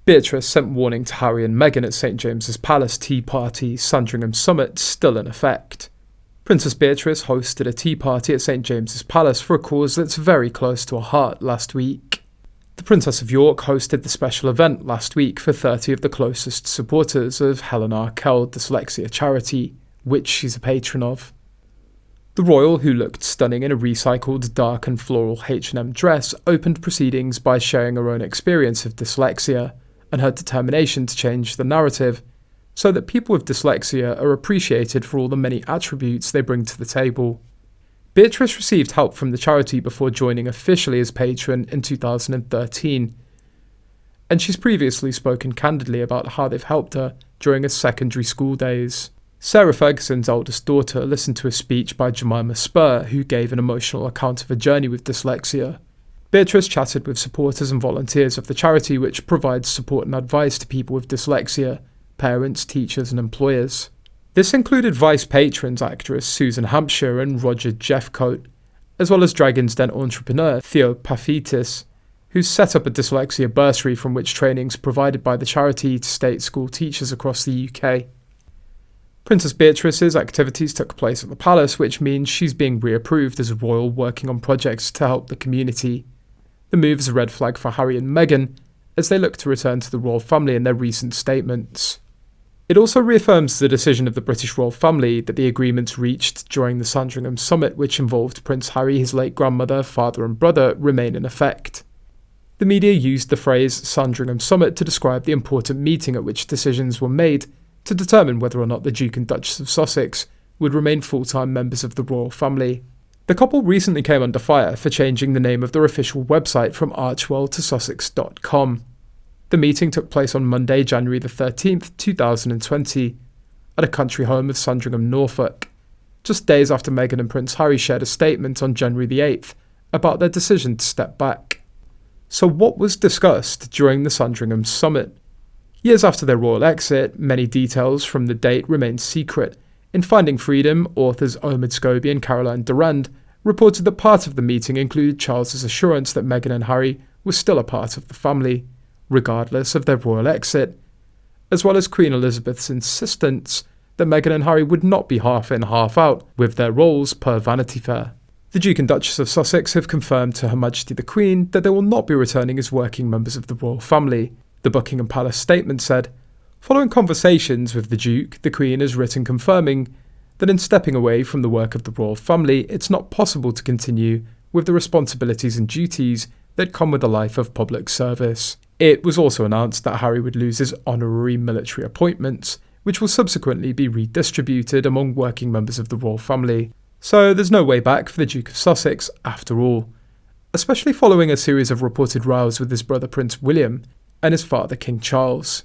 Beatrice sent warning to Harry and Meghan at St James's Palace tea party Sandringham summit still in effect. Princess Beatrice hosted a tea party at St James's Palace for a cause that's very close to her heart last week. The Princess of York hosted the special event last week for 30 of the closest supporters of Helen Arkell Dyslexia Charity, which she's a patron of. The royal, who looked stunning in a recycled dark and floral H&M dress, opened proceedings by sharing her own experience of dyslexia and her determination to change the narrative so that people with dyslexia are appreciated for all the many attributes they bring to the table. Beatrice received help from the charity before joining officially as patron in 2013, and she's previously spoken candidly about how they've helped her during her secondary school days. Sarah Ferguson's oldest daughter listened to a speech by Jemima Spur, who gave an emotional account of her journey with dyslexia. Beatrice chatted with supporters and volunteers of the charity, which provides support and advice to people with dyslexia, parents, teachers and employers. This included vice patrons actress Susan Hampshire and Roger Jeffcoat, as well as Dragon's Den entrepreneur Theo Paphitis, who's set up a dyslexia bursary from which training's provided by the charity to state school teachers across the UK. Princess Beatrice's activities took place at the palace, which means she's being reapproved as a royal working on projects to help the community. The move is a red flag for Harry and Meghan, as they look to return to the royal family in their recent statements. It also reaffirms the decision of the British royal family that the agreements reached during the Sandringham summit, which involved Prince Harry, his late grandmother, father and brother, remain in effect. The media used the phrase Sandringham summit to describe the important meeting at which decisions were made to determine whether or not the Duke and Duchess of Sussex would remain full-time members of the royal family. The couple recently came under fire for changing the name of their official website from Archewell to Sussex.com. The meeting took place on Monday, January the 13th, 2020, at a country home of Sandringham, Norfolk, just days after Meghan and Prince Harry shared a statement on January the 8th about their decision to step back. So what was discussed during the Sandringham summit? Years after their royal exit, many details from the date remain secret. In Finding Freedom, authors Omid Scobie and Caroline Durand reported that part of the meeting included Charles's assurance that Meghan and Harry were still a part of the family, regardless of their royal exit, as well as Queen Elizabeth's insistence that Meghan and Harry would not be half in, half out with their roles per Vanity Fair. The Duke and Duchess of Sussex have confirmed to Her Majesty the Queen that they will not be returning as working members of the royal family. The Buckingham Palace statement said, "Following conversations with the Duke, the Queen has written confirming that in stepping away from the work of the royal family, it's not possible to continue with the responsibilities and duties that come with a life of public service." It was also announced that Harry would lose his honorary military appointments, which will subsequently be redistributed among working members of the royal family. So there's no way back for the Duke of Sussex after all, especially following a series of reported rows with his brother Prince William and his father King Charles.